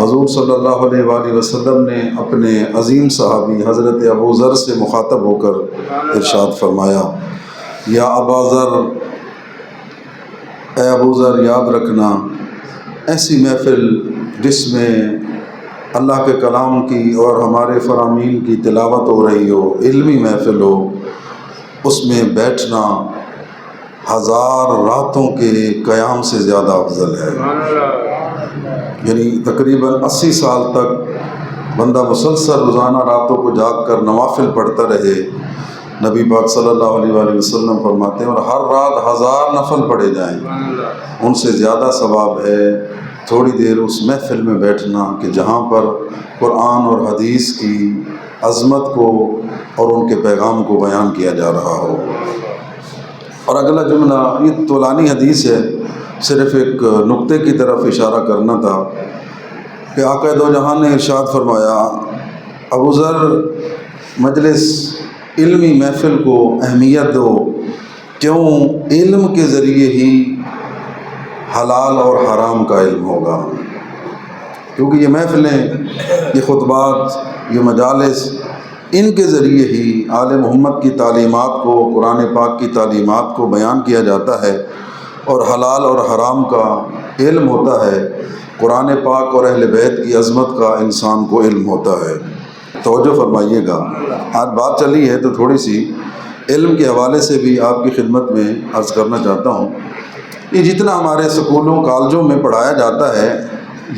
حضور صلی اللہ علیہ وآلہ وسلم نے اپنے عظیم صحابی حضرت ابو ذر سے مخاطب ہو کر ارشاد فرمایا، یا ابا ذر، اے ابو ذر یاد رکھنا، ایسی محفل جس میں اللہ کے کلام کی اور ہمارے فرامین کی تلاوت ہو رہی ہو، علمی محفل ہو، اس میں بیٹھنا 1000 راتوں کے قیام سے زیادہ افضل ہے۔ یعنی تقریباً 80 سال تک بندہ مسلسل روزانہ راتوں کو جاگ کر نوافل پڑھتا رہے، نبی پاک صلی اللہ علیہ وآلہ وسلم فرماتے ہیں، اور ہر رات 1000 نفل پڑھے جائیں، ان سے زیادہ ثواب ہے تھوڑی دیر اس محفل میں بیٹھنا کہ جہاں پر قرآن اور حدیث کی عظمت کو اور ان کے پیغام کو بیان کیا جا رہا ہو۔ اور اگلا جملہ یہ طولانی حدیث ہے، صرف ایک نقطے کی طرف اشارہ کرنا تھا کہ آقا دو جہان نے ارشاد فرمایا، ابو ذر مجلس علمی محفل کو اہمیت دو، کیوں؟ علم کے ذریعے ہی حلال اور حرام کا علم ہوگا، کیونکہ یہ محفلیں، یہ خطبات، یہ مجالس، ان کے ذریعے ہی آل محمد کی تعلیمات کو، قرآن پاک کی تعلیمات کو بیان کیا جاتا ہے، اور حلال اور حرام کا علم ہوتا ہے، قرآن پاک اور اہل بیت کی عظمت کا انسان کو علم ہوتا ہے۔ توجہ فرمائیے گا، آج بات چلی ہے تو تھوڑی سی علم کے حوالے سے بھی آپ کی خدمت میں عرض کرنا چاہتا ہوں۔ یہ جتنا ہمارے سکولوں کالجوں میں پڑھایا جاتا ہے،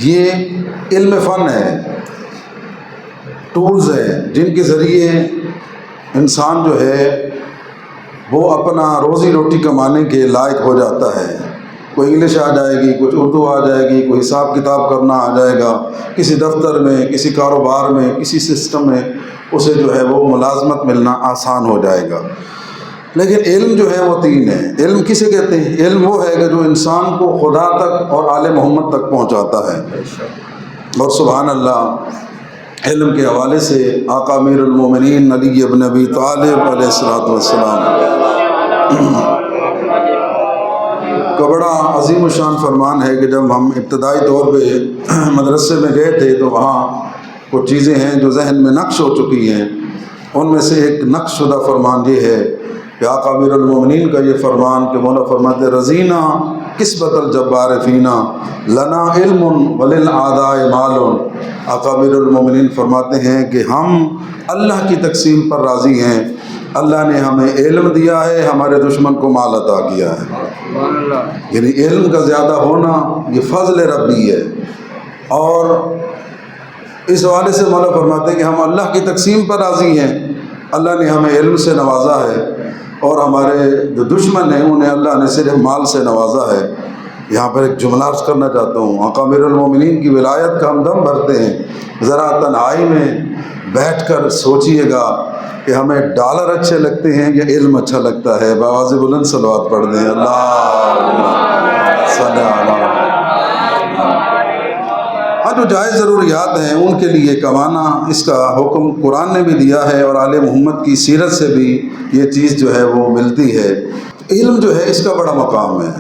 یہ علم فن ہے، ٹولز ہیں جن کے ذریعے انسان جو ہے وہ اپنا روزی روٹی کمانے کے لائق ہو جاتا ہے۔ کوئی انگلش آ جائے گی، کچھ اردو آ جائے گی، کوئی حساب کتاب کرنا آ جائے گا، کسی دفتر میں، کسی کاروبار میں، کسی سسٹم میں اسے جو ہے وہ ملازمت ملنا آسان ہو جائے گا۔ لیکن علم جو ہے وہ 3 ہے۔ علم کسے کہتے ہیں؟ علم وہ ہے کہ جو انسان کو خدا تک اور آل محمد تک پہنچاتا ہے۔ اور سبحان اللہ، علم کے حوالے سے آقا امیر المومنین علی ابن ابی طالب علیہ الصلوۃ والسلام کا بڑا عظیم الشان فرمان ہے کہ جب ہم ابتدائی طور پہ مدرسے میں گئے تھے تو وہاں کچھ چیزیں ہیں جو ذہن میں نقش ہو چکی ہیں، ان میں سے ایک نقش شدہ فرمان یہ ہے کہ آقا امیر المومنین کا یہ فرمان کہ مولا فرماتے، رضینا قسمت الجبار فینا لنا علم وللأعداء مال۔ آقا امیر المومنین فرماتے ہیں کہ ہم اللہ کی تقسیم پر راضی ہیں، اللہ نے ہمیں علم دیا ہے، ہمارے دشمن کو مال عطا کیا ہے۔ یعنی علم کا زیادہ ہونا یہ فضل ربی ہے، اور اس حوالے سے مولا فرماتے ہیں کہ ہم اللہ کی تقسیم پر راضی ہیں، اللہ نے ہمیں علم سے نوازا ہے، اور ہمارے جو دشمن ہیں انہیں اللہ نے صرف مال سے نوازا ہے۔ یہاں پر ایک جملہ عرض کرنا چاہتا ہوں، آقا امیر المومنین کی ولایت کا ہم دم بھرتے ہیں، ذرا تنہائی میں بیٹھ کر سوچئے گا کہ ہمیں ڈالر اچھے لگتے ہیں یا علم اچھا لگتا ہے؟ بآواز بلند صلوات پڑھ دیں، اللہ صلی اللہ۔ ہاں، جو جائز ضروریات ہیں ان کے لیے کمانا، اس کا حکم قرآن نے بھی دیا ہے، اور آل محمد کی سیرت سے بھی یہ چیز جو ہے وہ ملتی ہے۔ علم جو ہے اس کا بڑا مقام ہے،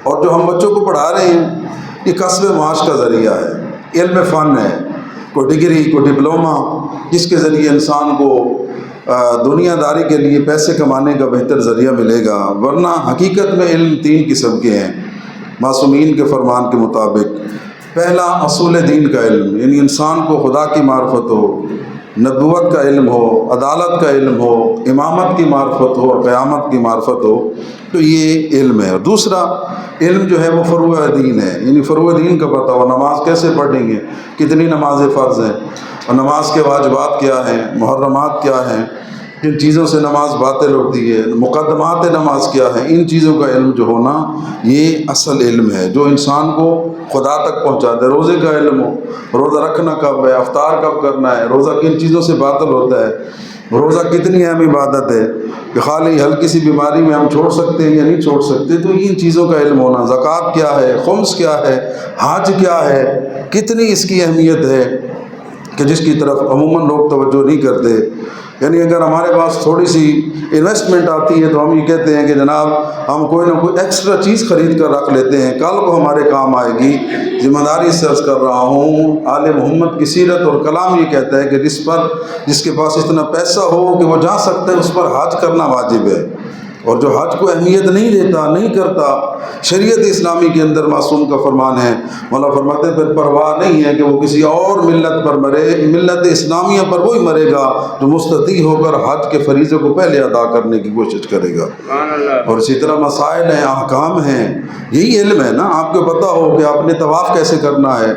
اور جو ہم بچوں کو پڑھا رہے ہیں یہ کسب معاش کا ذریعہ ہے، علم فن ہے، کوئی ڈگری، کوئی ڈپلومہ، جس کے ذریعے انسان کو دنیا داری کے لیے پیسے کمانے کا بہتر ذریعہ ملے گا۔ ورنہ حقیقت میں علم 3 قسم کے ہیں معصومین کے فرمان کے مطابق۔ پہلا اصول دین کا علم، یعنی انسان کو خدا کی معرفت ہو، نبوت کا علم ہو، عدالت کا علم ہو، امامت کی معرفت ہو اور قیامت کی معرفت ہو، تو یہ علم ہے۔ اور دوسرا علم جو ہے وہ فروع دین ہے، یعنی فروع دین کا پتہ ہو، نماز کیسے پڑھیں گے، کتنی نمازیں فرض ہیں، اور نماز کے واجبات کیا ہیں، محرمات کیا ہیں، کن چیزوں سے نماز باطل ہوتی ہے، مقدمات نماز کیا ہے، ان چیزوں کا علم جو ہونا یہ اصل علم ہے جو انسان کو خدا تک پہنچاتا ہے۔ روزے کا علم ہو، روزہ رکھنا کب ہے، افطار کب کرنا ہے، روزہ کن چیزوں سے باطل ہوتا ہے، روزہ کتنی اہم عبادت ہے کہ خالی ہلکی سی بیماری میں ہم چھوڑ سکتے ہیں یا نہیں چھوڑ سکتے، تو ان چیزوں کا علم ہونا، زکوٰۃ کیا ہے، خمس کیا ہے، حج کیا ہے، کتنی اس کی اہمیت ہے کہ جس کی طرف عموماً لوگ توجہ نہیں کرتے۔ یعنی اگر ہمارے پاس تھوڑی سی انویسٹمنٹ آتی ہے تو ہم یہ کہتے ہیں کہ جناب ہم کوئی نہ کوئی ایکسٹرا چیز خرید کر رکھ لیتے ہیں، کل کو ہمارے کام آئے گی۔ ذمہ داری سے عرض کر رہا ہوں، آل محمد کی سیرت اور کلام یہ کہتا ہے کہ جس کے پاس اتنا پیسہ ہو کہ وہ جا سکتے ہیں، اس پر حج کرنا واجب ہے، اور جو حج کو اہمیت نہیں دیتا، نہیں کرتا، شریعت اسلامی کے اندر معصوم کا فرمان ہے، مولا فرماتے ہیں پھر پرواہ نہیں ہے کہ وہ کسی اور ملت پر مرے، ملت اسلامیہ پر وہی مرے گا جو مستطیع ہو کر حج کے فریضے کو پہلے ادا کرنے کی کوشش کرے گا۔ اور اسی طرح مسائل ہیں، احکام ہیں، یہی علم ہے نا۔ آپ کو پتہ ہو کہ آپ نے طواف کیسے کرنا ہے،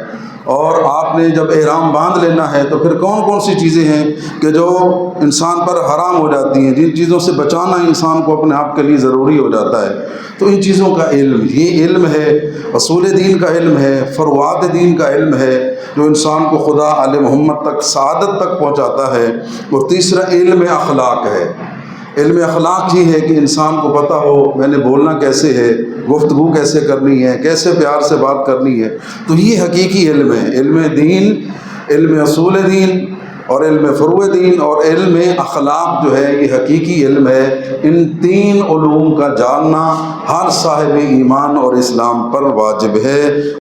اور آپ نے جب احرام باندھ لینا ہے تو پھر کون کون سی چیزیں ہیں کہ جو انسان پر حرام ہو جاتی ہیں، جن چیزوں سے بچانا انسان کو اپنے آپ کے لیے ضروری ہو جاتا ہے۔ تو ان چیزوں کا علم، یہ علم ہے، اصول دین کا علم ہے، فروعات دین کا علم ہے، جو انسان کو خدا آل محمد تک، سعادت تک پہنچاتا ہے۔ اور تیسرا علم اخلاق ہے۔ علم اخلاق یہ ہے کہ انسان کو پتہ ہو میں نے بولنا کیسے ہے، گفتگو کیسے کرنی ہے، کیسے پیار سے بات کرنی ہے۔ تو یہ حقیقی علم ہے، علم دین، علم اصول دین اور علم فروع دین اور علم اخلاق جو ہے یہ حقیقی علم ہے۔ ان تین علوم کا جاننا ہر صاحب ایمان اور اسلام پر واجب ہے۔